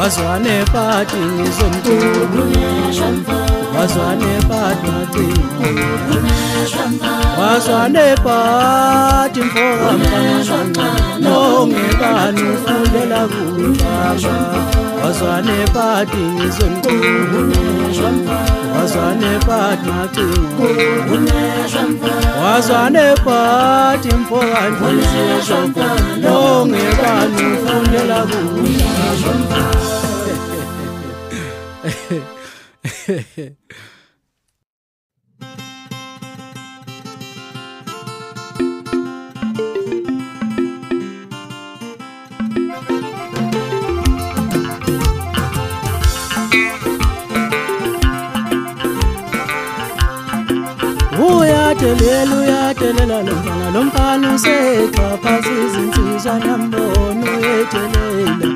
wazwane pati ngizomkhulu wazwane pati macingo wazwane pati mfoka mfana nongebani ufundela kuhlaba wazwane pati ngizomkhulu wazwane pati macingo wazwane pati mfoka mfana nongebani ufundela kuhlaba. Uyadelela lomfana usexhaphaza izinsizwa nambono uyedelela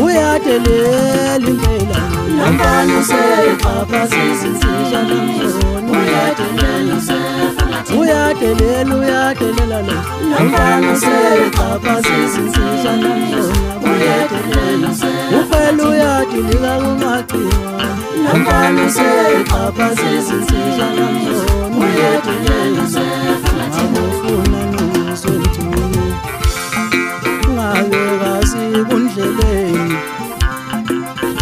uyadelela impela lomfana usexhaphaza izinsizwa nambono uyadelela lomfana usexhaphaza izinsizwa nambono uphela uyadilika kumagciwane lomfana usexhaphaza izinsizwa nambono ngabofuna nizwe mthunu ngabekazi kundleleni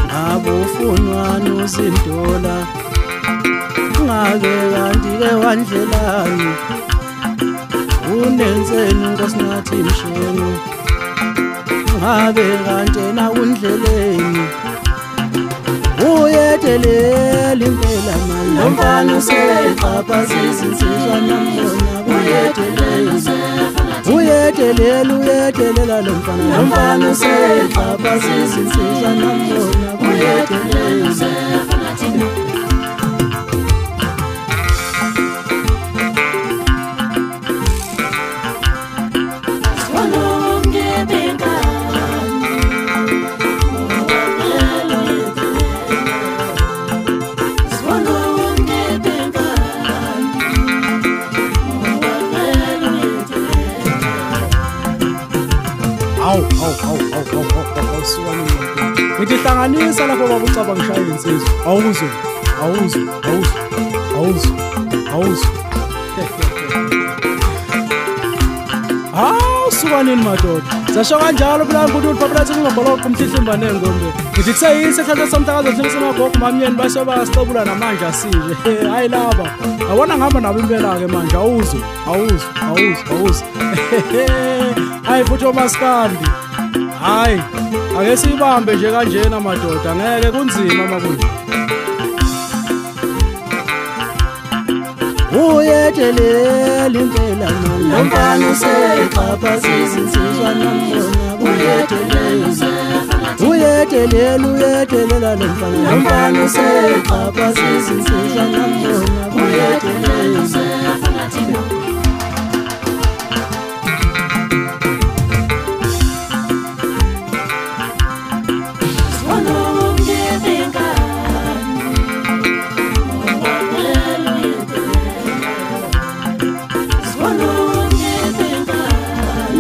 ngabofunwa nozindola ngabe kanti-ke wandlelani unenzeni nkosinathi mshenu ngabe kantena kundleleni uyedelela impela mani lomfana usexhaphaza izinsizwa nambono uyedelela lomfana usexhaphaza izinsizwa nambono ngitihlanganisa lapho babucaba ngishaya insizwa awuzwe suka nini madoda sasho kanjalo phela ukuthi uphaphathi ngingaboloqa umhlihlimba nengombe ngithi kuseyise ehlahla somthakazo thina semagogo mamyeni base basicabula namanje asile hayi laba awona ngihamba nabo impela ke manje awuzwe hayi futhi omaskandi hayi ake sibambe nje kanjena madoda ngeke kunzima makunje uyedelela impela lomfana usexhaphaza izinsizwa nambono uyedelela lomfana usexhaphaza izinsizwa nambono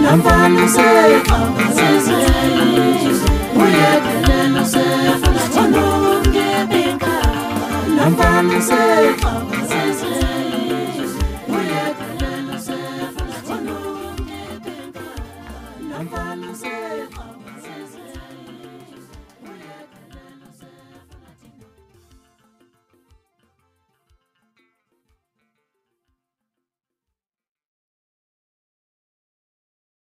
I'm